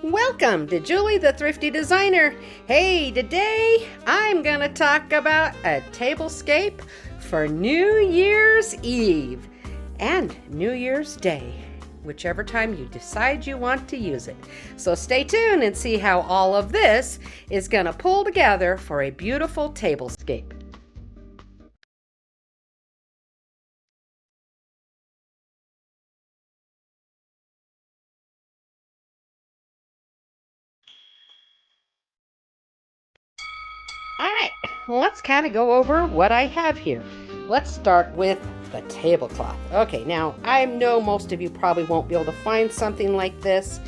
Welcome to Julie the Thrifty Designer. Hey, today I'm going to talk about a tablescape for New Year's Eve and New Year's Day, whichever time you decide you want to use it. So stay tuned and see how all of this is going to pull together for a beautiful tablescape. All right, let's kind of go over what I have here. Let's start with the tablecloth. Okay, now I know most of you probably won't be able to find something like this.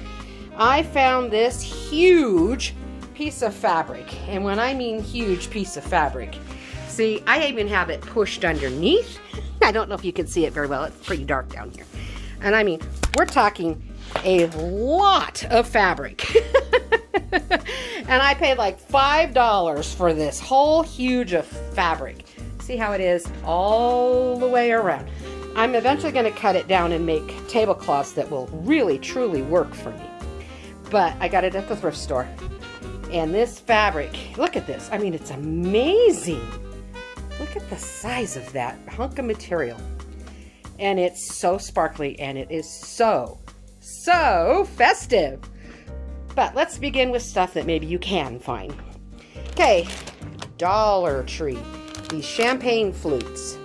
I found this huge piece of fabric, and when I mean huge piece of fabric, see, I even have it pushed underneath. I don't know if you can see it very well. It's pretty dark down here. And I mean, we're talking a lot of fabric. And I paid like $5 for this whole huge of fabric. See how it is all the way around. I'm eventually going to cut it down and make tablecloths that will really truly work for me. But I got it at the thrift store. And this fabric, look at this. I mean, it's amazing. Look at the size of that hunk of material. And it's so sparkly, and it is so festive. But let's begin with stuff that maybe you can find. Okay, Dollar Tree. These champagne flutes.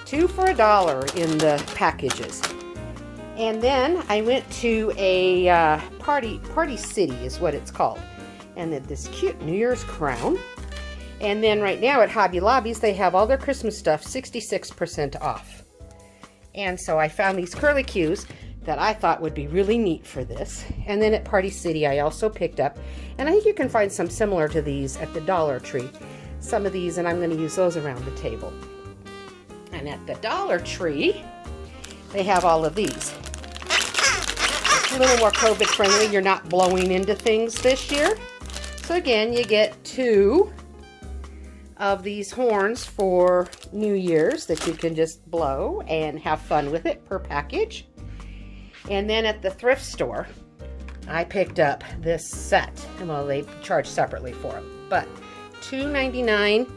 2 for $1 in the packages. And then I went to a Party City is what it's called. And then this cute New Year's crown. And then right now at Hobby Lobby's, they have all their Christmas stuff 66% off. And so I found these curly cues that I thought would be really neat for this. And then at Party City, I also picked up, and I think you can find some similar to these at the Dollar Tree. Some of these, and I'm going to use those around the table. And at the Dollar Tree, they have all of these. It's a little more COVID friendly. You're not blowing into things this year. So again, you get 2 of these horns for New Year's that you can just blow and have fun with it per package. And then at the thrift store, I picked up this set. Well, they charge separately for them, but $2.99.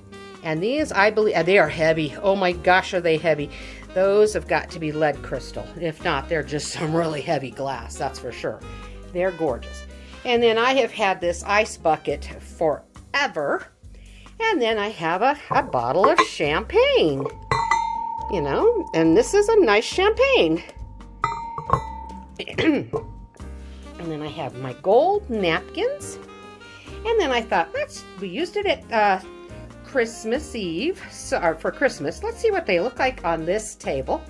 And these, I believe, they are heavy. Oh my gosh, are they heavy. Those have got to be lead crystal. If not, they're just some really heavy glass, that's for sure. They're gorgeous. And then I have had this ice bucket forever. And then I have a bottle of champagne, you know, and this is a nice champagne. And then I have my gold napkins. And then I thought, we used it at Christmas Eve, for Christmas. Let's see what they look like on this table.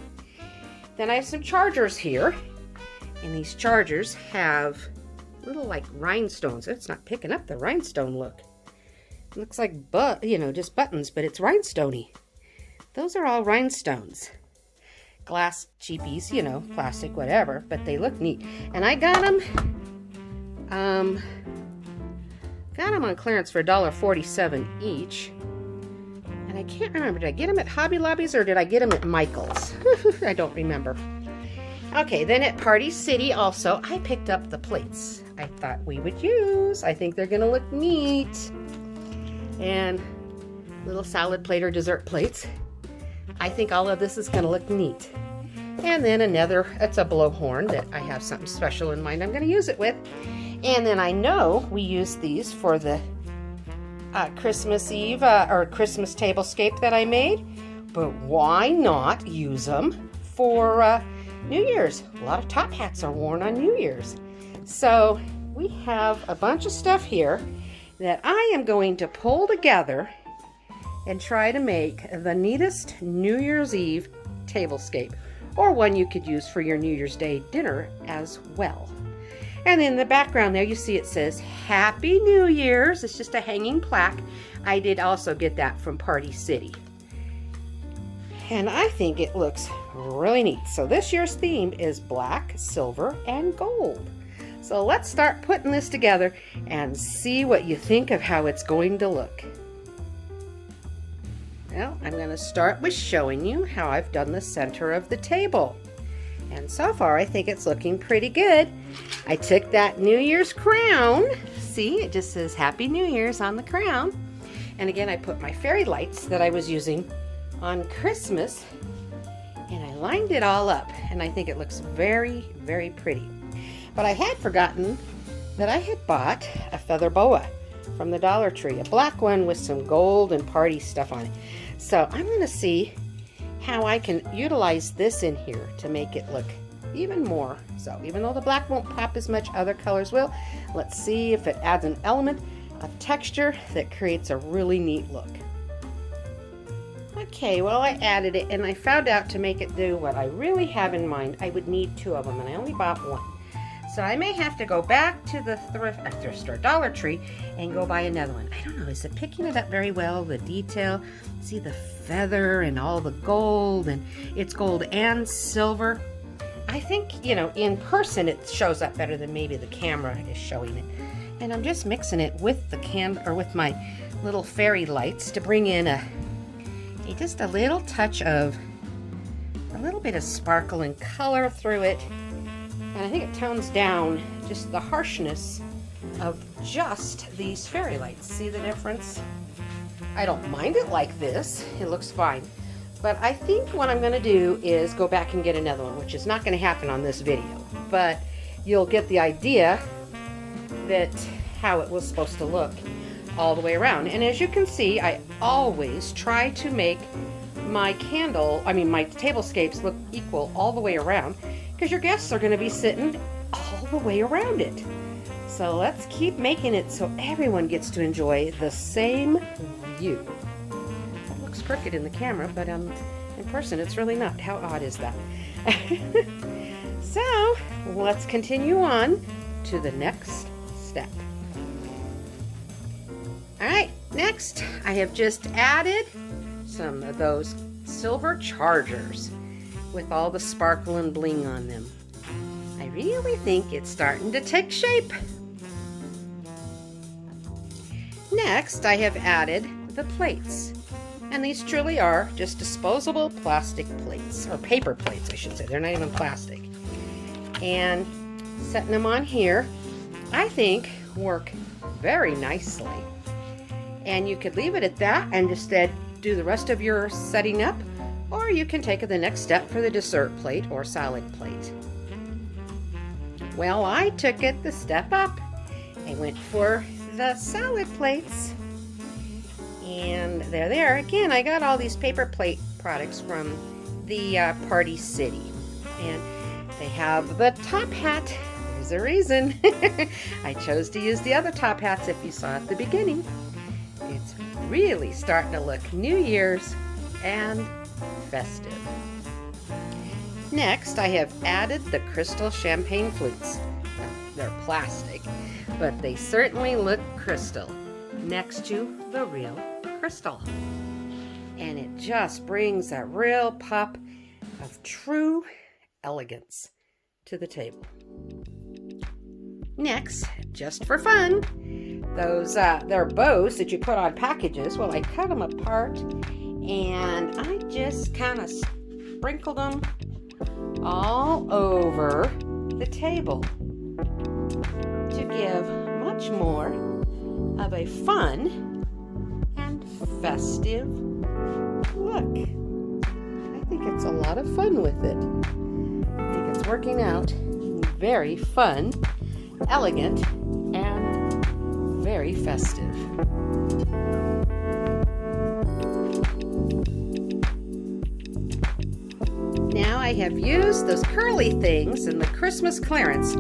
Then I have some chargers here. And these chargers have little like rhinestones. It's not picking up the rhinestone look. It looks like, just buttons, but it's rhinestoney. Those are all rhinestones. Glass cheapies, plastic, whatever, but they look neat. And I got them on clearance for $1.47 each. And I can't remember, did I get them at Hobby Lobby's or did I get them at Michael's? I don't remember. Okay, then at Party City also, I picked up the plates I thought we would use. I think they're going to look neat. And little salad plate or dessert plates. I think all of this is going to look neat. And then it's a blowhorn that I have something special in mind I'm going to use it with. And then I know we use these for the Christmas Eve or Christmas tablescape that I made. But why not use them for New Year's? A lot of top hats are worn on New Year's. So we have a bunch of stuff here that I am going to pull together and try to make the neatest New Year's Eve tablescape, or one you could use for your New Year's Day dinner as well. And in the background there you see it says Happy New Year's. It's just a hanging plaque. I did also get that from Party City. And I think it looks really neat. So this year's theme is black, silver, and gold. So let's start putting this together and see what you think of how it's going to look. Well, I'm going to start with showing you how I've done the center of the table. And so far, I think it's looking pretty good. I took that New Year's crown. See, it just says Happy New Year's on the crown. And again, I put my fairy lights that I was using on Christmas, and I lined it all up, and I think it looks very, very pretty. But I had forgotten that I had bought a feather boa from the Dollar Tree, a black one with some gold and party stuff on it. So I'm going to see how I can utilize this in here to make it look even more. So even though the black won't pop as much, other colors will. Let's see if it adds an element of texture that creates a really neat look. Okay, well, I added it, and I found out to make it do what I really have in mind, I would need 2 of them, and I only bought 1. So I may have to go back to the thrift store, Dollar Tree, and go buy another one. I don't know, is it picking it up very well, the detail? See the feather and all the gold, and it's gold and silver. I think, you know, in person it shows up better than maybe the camera is showing it. And I'm just mixing it with the with my little fairy lights to bring in just a little touch of a little bit of sparkle and color through it. And I think it tones down just the harshness of just these fairy lights. See the difference? I don't mind it like this. It looks fine. But I think what I'm going to do is go back and get another one, which is not going to happen on this video. But you'll get the idea that how it was supposed to look all the way around. And as you can see, I always try to make my my tablescapes look equal all the way around, because your guests are going to be sitting all the way around it. So let's keep making it so everyone gets to enjoy the same view. It looks crooked in the camera, but in person it's really not. How odd is that? So let's continue on to the next step. Alright, next I have just added some of those silver chargers with all the sparkle and bling on them. I really think it's starting to take shape. Next, I have added the plates. And these truly are just disposable plastic plates, or paper plates I should say. They're not even plastic. And setting them on here, I think work very nicely. And you could leave it at that and instead do the rest of your setting up, or you can take the next step for the dessert plate or salad plate. Well, I took it the step up. I went for the salad plates, and they're there. Again, I got all these paper plate products from the Party City, and they have the top hat. There's a reason. I chose to use the other top hats if you saw at the beginning. It's really starting to look New Year's and festive. Next, I have added the crystal champagne flutes. They're plastic, but they certainly look crystal next to the real crystal. And it just brings a real pop of true elegance to the table. Next, just for fun, those they're bows that you put on packages. Well, I cut them apart and I just kind of sprinkled them all over the table to give much more of a fun and festive look. I think it's a lot of fun with it. I think it's working out very fun, elegant, and very festive. Now I have used those curly things in the Christmas clearance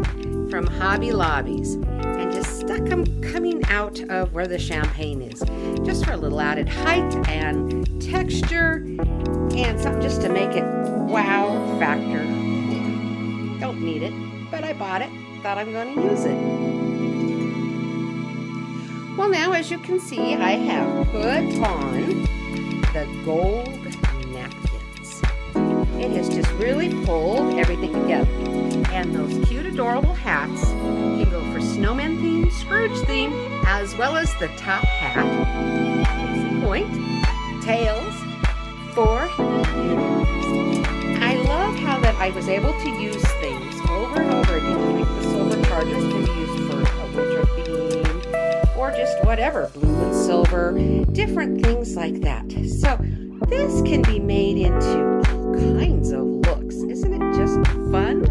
from Hobby Lobbies and just stuck them coming out of where the champagne is, just for a little added height and texture and something just to make it wow factor. Don't need it, but I bought it, thought I'm going to use it. Well, now as you can see, I have put on the gold napkins. It has just really pulled everything together. And those cute, adorable hats can go for snowman theme, Scrooge theme, as well as the top hat. Case in point, tails, for. I love how that I was able to use things over and over again, like the silver chargers can be used for a winter theme, or just whatever, blue and silver, different things like that. So this can be made into all kinds of looks. Isn't it just fun?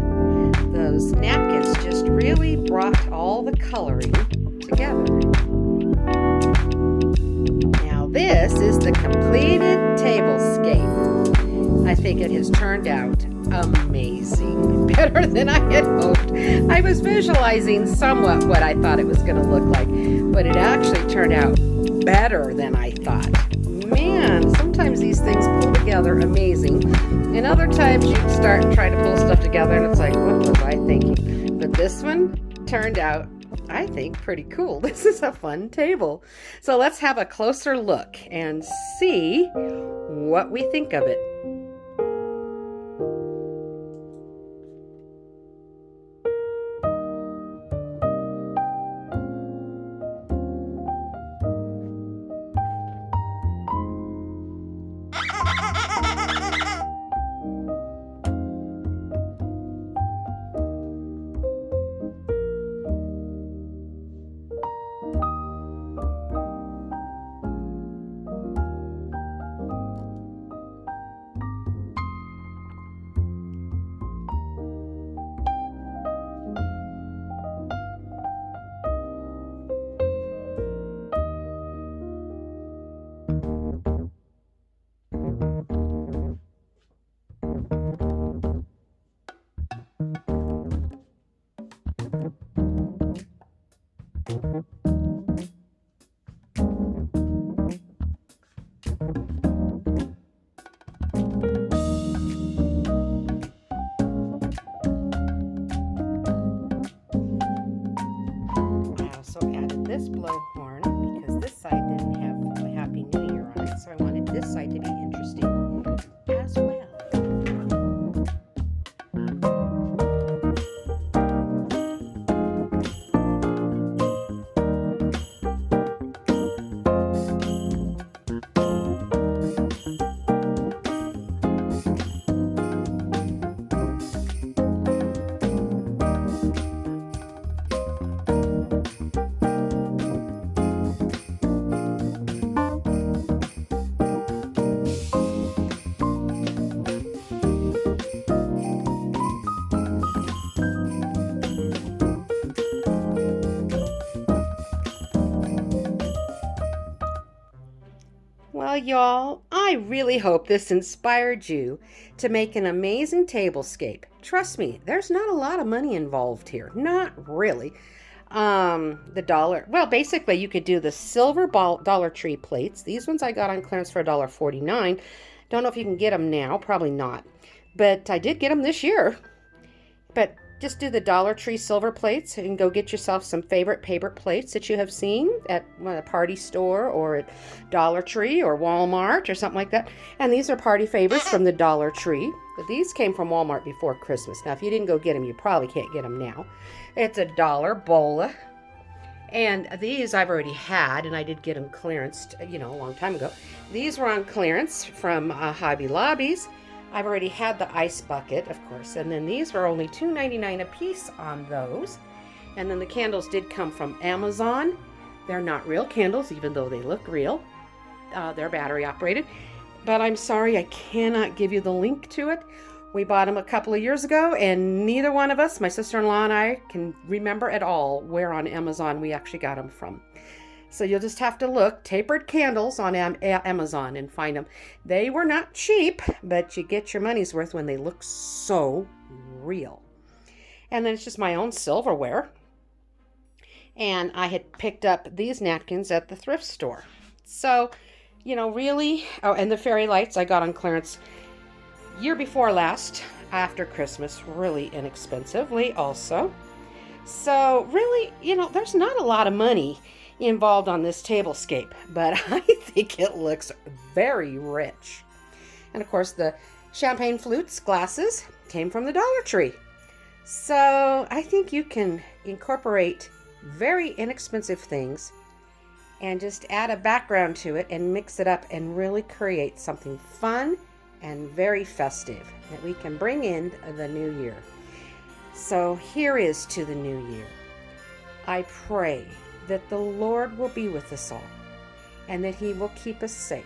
Those napkins just really brought all the coloring together. Now this is the completed tablescape. I think it has turned out amazing. Better than I had hoped. I was visualizing somewhat what I thought it was going to look like, but it actually turned out better than I thought. Man, sometimes these things pull together amazing, and other times you start and try to pull stuff together and it's like, what was I thinking? But this one turned out, I think, pretty cool. This is a fun table. So let's have a closer look and see what we think of it. This blowhorn because this side didn't have the Happy New Year on it, so I wanted this side to be interesting as well. Well, y'all, I really hope this inspired you to make an amazing tablescape. Trust me, there's not a lot of money involved here. Not really. Basically you could do the silver Dollar Tree plates. These ones I got on clearance for $1.49. Don't know if you can get them now, probably not. But I did get them this year. But just do the Dollar Tree silver plates and go get yourself some favorite paper plates that you have seen at a party store or at Dollar Tree or Walmart or something like that. And these are party favorites from the Dollar Tree. But these came from Walmart before Christmas. Now, if you didn't go get them, you probably can't get them now. It's a $1 bowl. And these I've already had, and I did get them clearanced, a long time ago. These were on clearance from Hobby Lobby's. I've already had the ice bucket, of course, and then these were only $2.99 a piece on those. And then the candles did come from Amazon. They're not real candles, even though they look real. They're battery operated. But I'm sorry, I cannot give you the link to it. We bought them a couple of years ago, and neither one of us, my sister-in-law and I, can remember at all where on Amazon we actually got them from. So you'll just have to look, tapered candles on Amazon and find them. They were not cheap, but you get your money's worth when they look so real. And then it's just my own silverware. And I had picked up these napkins at the thrift store. So, really, and the fairy lights I got on clearance year before last, after Christmas, really inexpensively also. So really, there's not a lot of money involved on this tablescape, but I think it looks very rich. And of course, the champagne flutes glasses came from the Dollar Tree. So I think you can incorporate very inexpensive things and just add a background to it and mix it up and really create something fun and very festive that we can bring in the new year. So here is to the new year. I pray that the Lord will be with us all, and that He will keep us safe,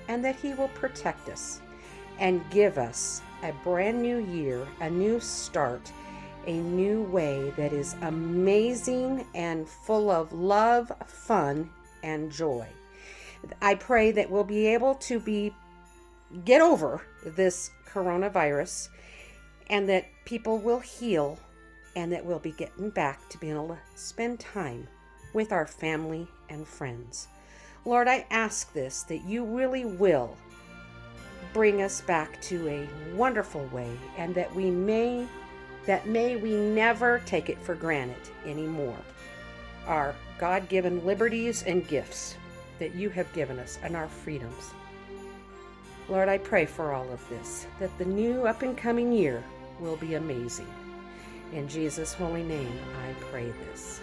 and that He will protect us and give us a brand new year, a new start, a new way that is amazing and full of love, fun, and joy. I pray that we'll be able to get over this coronavirus, and that people will heal, and that we'll be getting back to being able to spend time with our family and friends. Lord, I ask this, that you really will bring us back to a wonderful way, and that may we never take it for granted anymore. Our God-given liberties and gifts that you have given us, and our freedoms. Lord, I pray for all of this, that the new up and coming year will be amazing. In Jesus' holy name, I pray this.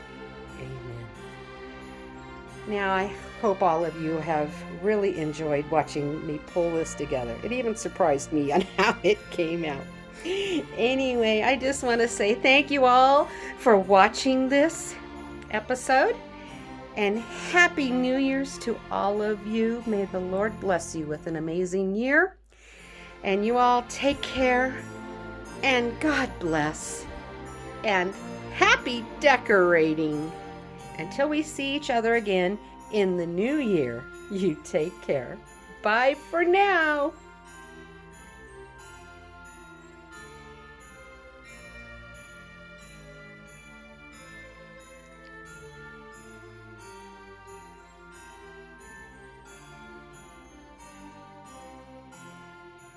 Amen. Now, I hope all of you have really enjoyed watching me pull this together. It even surprised me on how it came out. Anyway, I just want to say thank you all for watching this episode, and Happy New Year's to all of you. May the Lord bless you with an amazing year, and you all take care, and God bless, and happy decorating. Until we see each other again in the new year, you take care. Bye for now.